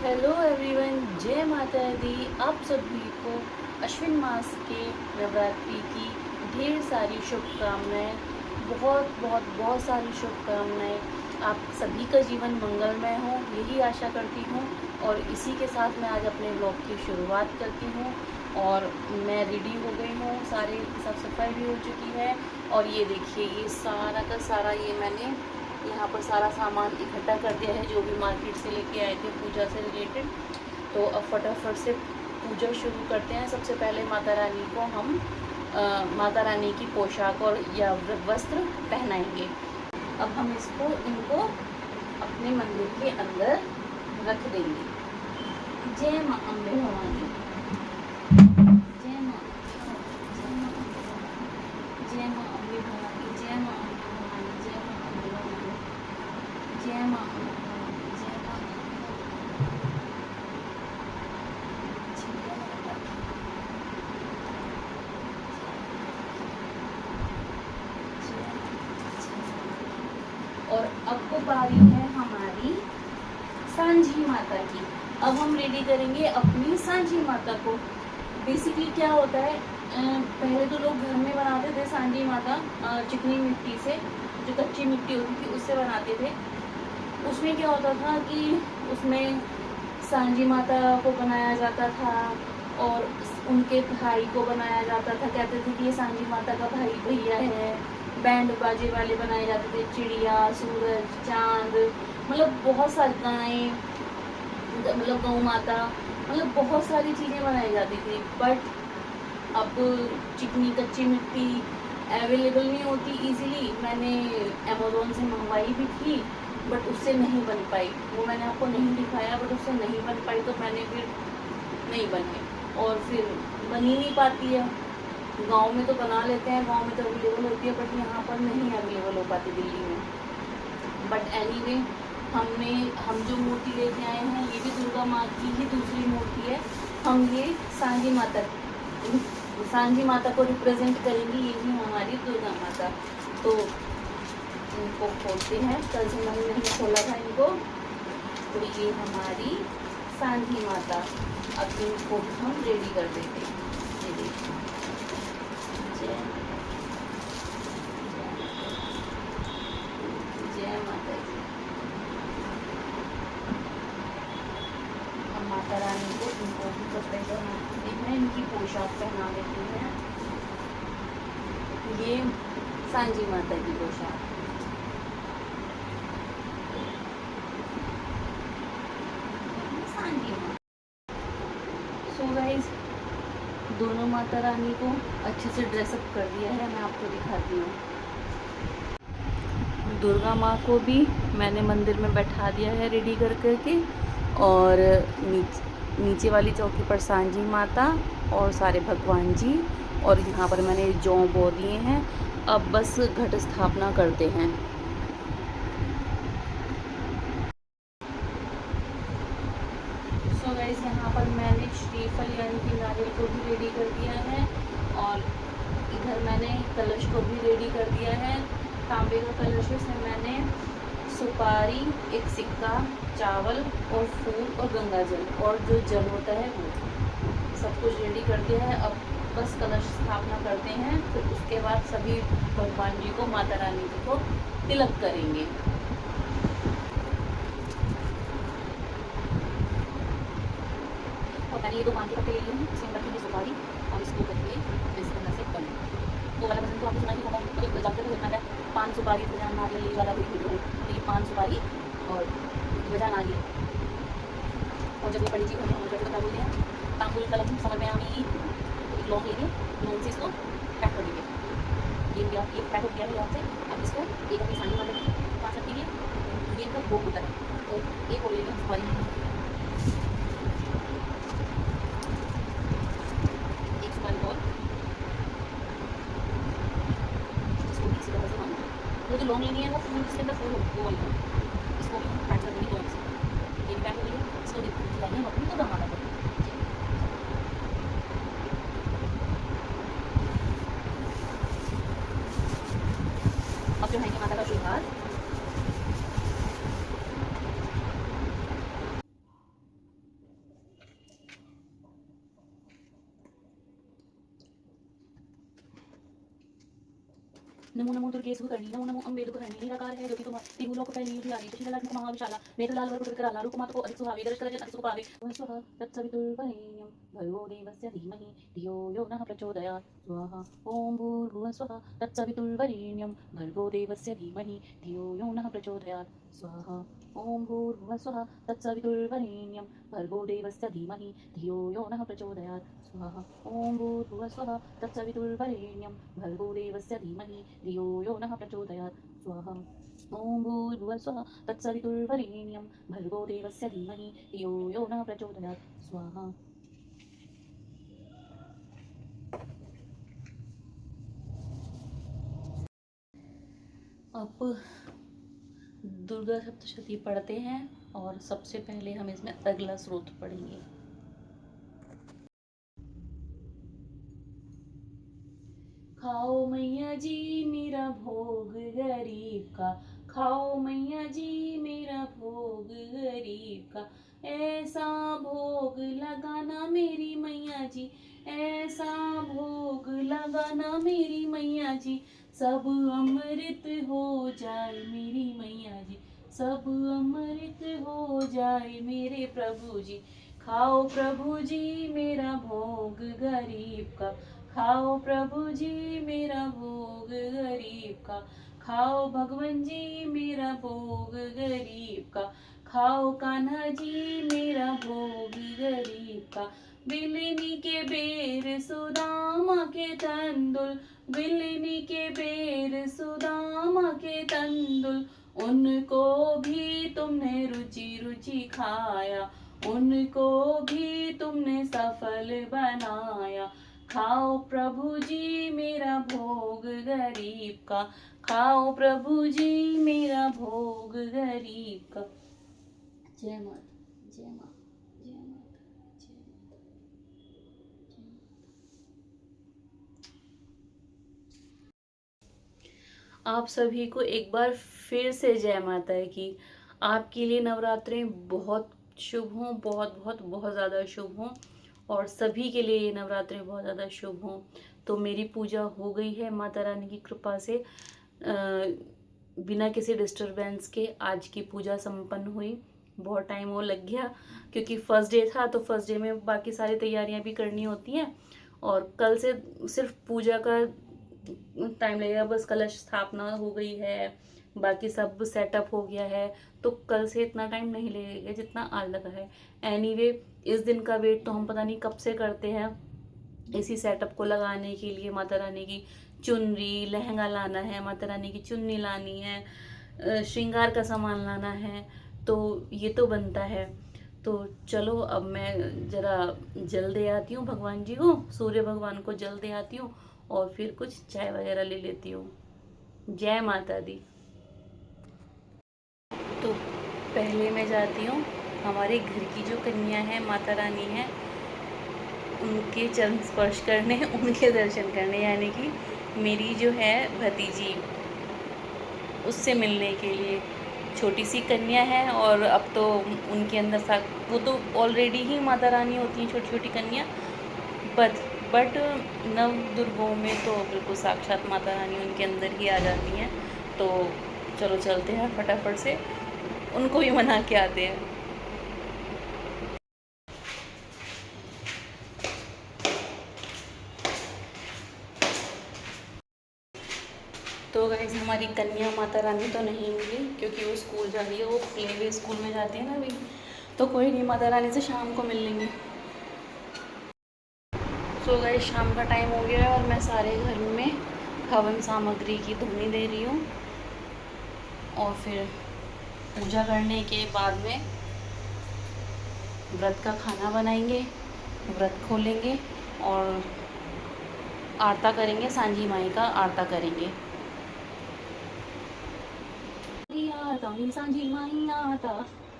Hello everyone, जय माता दी। आप सभी को अश्विन मास के नवरात्रि की ढेर सारी शुभकामनाएं। बहुत बहुत बहुत सारी शुभकामनाएं। आप सभी का जीवन मंगलमय हो, यही आशा करती हूँ। और इसी के साथ मैं आज अपने ब्लॉग की शुरुआत करती हूँ। और मैं रेडी हो गई हूँ, सारे साफ सफाई भी हो चुकी है। और ये देखिए, ये सारा का सारा ये मैंने यहाँ पर सारा सामान इकट्ठा कर दिया है, जो भी मार्केट से लेके आए थे पूजा से रिलेटेड। तो अब फटाफट से पूजा शुरू करते हैं। सबसे पहले माता रानी को हम माता रानी की पोशाक और या वस्त्र पहनाएंगे। अब हम इनको अपने मंदिर के अंदर रख देंगे। जय माँ अम्बे भवानी, जय माँ, जय माँ, जय माँ अम्बे भवानी, जय माँ अम्बे भवानी, जय माँ अम्बे भवानी, जय माँ अम्बे भवानी, जय माँ और अब को बारी है हमारी सांझी माता की। अब हम रेडी करेंगे अपनी सांझी माता को। बेसिकली क्या होता है, पहले तो लोग घर में बनाते थे सांझी माता, चिकनी मिट्टी से, जो कच्ची मिट्टी होती थी उससे बनाते थे। उसमें क्या होता था कि उसमें सांझी माता को बनाया जाता था और उनके भाई को बनाया जाता था। कहते थे कि ये सांझी माता का भाई भैया है। बैंड बाजे वाले बनाए जाते थे, चिड़िया, सूरज, चांद, मतलब बहुत सारी गायें, मतलब गौ माता, मतलब बहुत सारी चीज़ें बनाई जाती थी। बट अब चिकनी कच्ची मिट्टी अवेलेबल नहीं होती इजीली। मैंने अमेज़ोन से मंगवाई भी थी, बट उससे नहीं बन पाई। वो मैंने आपको नहीं दिखाया, बट उससे नहीं बन पाई, तो मैंने फिर नहीं बने। और फिर बन ही नहीं पाती है। गांव में तो बना लेते हैं, गांव में तो अवेलेबल होती है, बट यहाँ पर नहीं अवेलेबल हो पाती दिल्ली में। बट एनीवे, हम जो मूर्ति लेके आए हैं, ये भी दुर्गा माँ की ही दूसरी मूर्ति है। हम ये सांझी माता को रिप्रेजेंट करेंगी। ये भी हमारी दुर्गा माता। तो इनको खोलते हैं, कल से मैंने नहीं खोला था इनको। तो ये हमारी सांझी माता। अब इनको भी हम रेडी कर देते हैं। ये देखिए, जय माता जी। हम माता रानी को इनको भी कपड़े पहना देते हैं, इनकी पोशाक पहना देते हैं। ये सांझी माता की पोशाक। सो गाइस, दोनों माता रानी को अच्छे से ड्रेसअप कर दिया है। मैं आपको दिखाती हूँ। दुर्गा माँ को भी मैंने मंदिर में बैठा दिया है रेडी कर करके। और नीचे वाली चौकी पर सांझी माता और सारे भगवान जी। और यहाँ पर मैंने जौ बो दिए हैं। अब बस घट स्थापना करते हैं। सो गाइस, यहाँ पर मैंने श्रीफल यानी कि नारियल को भी रेडी कर दिया है। और इधर मैंने कलश को भी रेडी कर दिया है। तांबे का कलश है, इसमें मैंने सुपारी, एक सिक्का, चावल और फूल और गंगा जल और जो जल होता है वो सब कुछ रेडी कर दिया है। अब बस कलश स्थापना करते हैं। फिर उसके बाद सभी भगवान जी को, माता रानी जी को तिलक करेंगे। और मैंने ये 2 पान के पत्ते ले लिए हैं, इसमें रखेंगे सुपारी और इसको करके इस तरह से बने। वो वाला पसंद तो आपको सुना ही होगा, तो जाते हुए है पान सुपारी बजान नारियल, ये वाला वीडियो है। तो ये पान सुपारी और बजान नारियल। और जब ये बड़ी चीज़ होती है, हम क्या बोलते हैं, तांबुल कलम समझ में आनी। एक लौंग लेंगे, लौंग से इसको पैक कर देंगे। ये भी आप एक पैक हो गया है आपसे। अब इसको एक अपनी सांझी माता के पास रख दीजिए। ये इनका भोग होता है। तो एक और लेंगे सुपारी, एक सुपारी और वो जो लौंग लेनी है, वो फूल जिसके अंदर फूल हो, वो वाली इसको भी पैक कर देंगे लौंग से। ये भी पैक हो गई है। इसको खिलाएंगे हम अपनी दुर्गा माता को। अब जो है कि माता का आशीर्वाद। नमो नमो दुर्गे सुकर्णी नमो नमो अम्बे दुर्गहरणी निराकार है जो कि तुम तीनों लोक फैली उजियारी शशिकला महाविशाला नेत्रलाल वरपुत्र विकराला रूपमाता को अधिक सुहावे दर्शकरजन अधिक सुपावे स्वः तत्सवितुर्वरेण्यं भर्गो देवस्य धीमहि धियो यो नः प्रचोदयात् स्वाहा ओम भूर्भुवः स्वः तत्सवितुर्वरेण्यं भर्गो देवस्य धीमहि धियो यो नः प्रचोदयात् स्वाहा ओम भूर्भुवः स्वः तत्सवितुर्वरेण्यं भर्गो देवस्य धीमहि धियो यो नः प्रचोदयात् स्वाहा ओम भूर्भुवः स्वः तत्सवितुर्वरेण्यं भर्गो देवस्य धीमहि धियो यो नः प्रचोदयात् स्वाहा ओम भूर्भुवः स्वः तत्सवितुर्वरेण्यं भर्गो देवस्य धीमहि धियो यो नः प्रचोदयात् स्वाहा। अब दुर्गा सप्तशती पढ़ते हैं और सबसे पहले हम इसमें अगला स्रोत पढ़ेंगे। खाओ मैया जी मेरा भोग गरीब का, खाओ मैया जी मेरा भोग गरीब का, ऐसा भोग लगाना मेरी मैया जी, ऐसा भोग लगाना मेरी मैया जी, सब अमृत हो जाए मेरी मैया जी, सब अमृत हो जाए मेरे प्रभु जी। खाओ प्रभु जी मेरा भोग गरीब का, खाओ प्रभु जी मेरा भोग गरीब का, खाओ भगवान जी मेरा भोग गरीब का, खाओ कान्हा जी मेरा भोग गरीब का। बिलनी के बेर सुदामा के तंदुल, बिलनी के बेर सुदामा के तंदुल, उनको भी तुमने रुचि रुचि खाया, उनको भी तुमने सफल बनाया। खाओ प्रभु जी मेरा भोग गरीब का, खाओ प्रभु जी मेरा भोग गरीब का। जय माता जय माता जय माता जय माता जय माता। आप सभी को एक बार फिर से जय माता की। आपके लिए नवरात्रें बहुत शुभ हों, बहुत बहुत बहुत ज़्यादा शुभ हों, और सभी के लिए ये नवरात्रि बहुत ज़्यादा शुभ हों। तो मेरी पूजा हो गई है माता रानी की कृपा से, बिना किसी डिस्टरबेंस के आज की पूजा संपन्न हुई। बहुत टाइम वो लग गया क्योंकि फर्स्ट डे था, तो फर्स्ट डे में बाकी सारी तैयारियां भी करनी होती हैं, और कल से सिर्फ पूजा का टाइम लगेगा। बस कलश स्थापना हो गई है, बाकी सब सेटअप हो गया है, तो कल से इतना टाइम नहीं लगेगा जितना आज लगा है। एनीवे इस दिन का वेट तो हम पता नहीं कब से करते हैं, इसी सेटअप को लगाने के लिए। माता रानी की चुनरी लहंगा लाना है, माता रानी की चुन्नी लानी है, श्रृंगार का सामान लाना है, तो ये तो बनता है। तो चलो अब मैं ज़रा जल दे आती हूँ भगवान जी को, सूर्य भगवान को जल दे आती हूँ, और फिर कुछ चाय वगैरह ले लेती हूँ। जय माता दी। तो पहले मैं जाती हूँ हमारे घर की जो कन्या है माता रानी है, उनके चरण स्पर्श करने, उनके दर्शन करने, यानी कि मेरी जो है भतीजी, उससे मिलने के लिए। छोटी सी कन्या है और अब तो उनके अंदर वो तो ऑलरेडी ही माता रानी होती हैं छोटी छोटी कन्या, बट नव दुर्गों में तो बिल्कुल साक्षात माता रानी उनके अंदर ही आ जाती हैं। तो चलो चलते हैं फटाफट से, उनको भी मना के आते हैं। तो गाइस हमारी कन्या माता रानी तो नहीं मिली क्योंकि वो स्कूल जा रही है, वो प्ले स्कूल में जाती है ना अभी। तो कोई नहीं, माता रानी से शाम को मिल लेंगे। सो गाइस शाम का टाइम हो गया है और मैं सारे घर में हवन सामग्री की धुनी दे रही हूँ, और फिर पूजा करने के बाद में व्रत का खाना बनाएंगे, व्रत खोलेंगे और आरता करेंगे, सांझी माई का आरता करेंगे। सांझी माई आरता,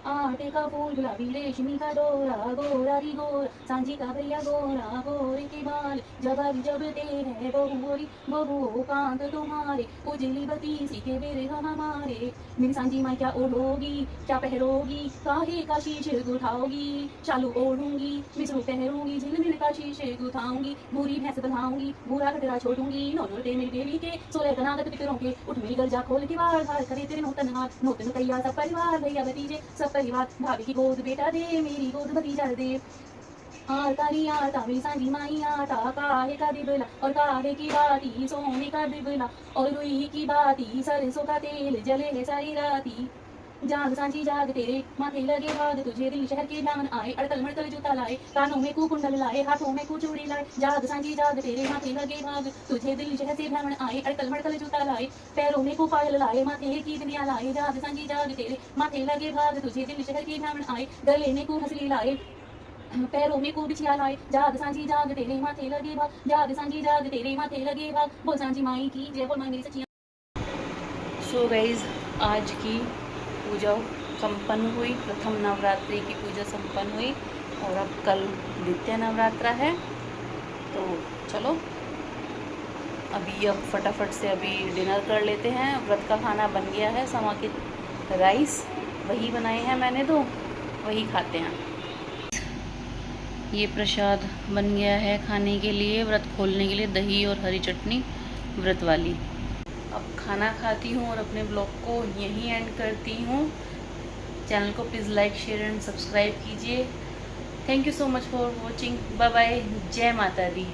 आटे का फूल गुलाबी रेशमी का डोरा, गोरा री गोरा सांझी का भैया गोरा, गोरे के बाल जब जबते हैं बहू गोरी, बहू कांत तुम्हारे, उजली बत्ती सी के बेरे हमारे। मेरी सांझी माँ क्या ओढ़ोगी, क्या पहरोगी, काहे का शीशे उठाओगी, चालू ओढ़ूंगी मिसरू पहरूंगी, झिलमिल का शीशे उठाऊंगी, भूरी भैंस बधाऊंगी, भूरा कटरा छोड़ूंगी, नोटे मेरी देवी के, सोलह कनागत पितरों के, उठ मेरी गर्जा खोल के बार बार करे तेरे नूतन हाथ, नूतन कैया सब परिवार भैया भतीजे सब परिवार, भाभी की गोद बेटा दे, मेरी गोद भतीजा दे। आरतारी आता मेरी सांझी माई आता, काहे का दिबला और काहे की बाती, सोने का दिबला और रुई की बाती, सरसों का तेल जले है सारी राती। जाग सांझी जाग तेरे माथे लगे भाग, तुझे दिल्ली शहर के ध्यान आए, अड़कल मड़कल जूता लाए, कानों में कुंडल लाए, हाथों में चूड़ी लाए। जाग सांझी जाग तेरे माथे लगे भाग, तुझे दिल्ली शहर से ध्यान आए, अड़कल मड़कल जूता लाए, पैरों में पायल लाए, माथे की दुनिया लाए। जाग सांझी जाग तेरे माथे लगे भाग, तुझे दिल्ली शहर के ध्यान आए, गले में हंसली लाए, पैरों में बिछिया लाए। जाग सांझी जाग तेरे माथे लगे भाग, जाग सांझी जाग तेरे माथे लगे भाग, बोल सांझी माई की जय, बोल माई मेरी सचिया। सो गाइज, आज की पूजा संपन्न हुई, प्रथम नवरात्रि की पूजा संपन्न हुई और अब कल द्वितीय नवरात्रा है। तो चलो अभी अब फटाफट से अभी डिनर कर लेते हैं। व्रत का खाना बन गया है, समाकित राइस वही बनाए हैं मैंने, तो वही खाते हैं। ये प्रसाद बन गया है खाने के लिए, व्रत खोलने के लिए, दही और हरी चटनी व्रत वाली। अब खाना खाती हूँ और अपने ब्लॉग को यहीं एंड करती हूँ। चैनल को please like share and subscribe कीजिए। Thank you so much for watching. Bye bye. जय माता दी।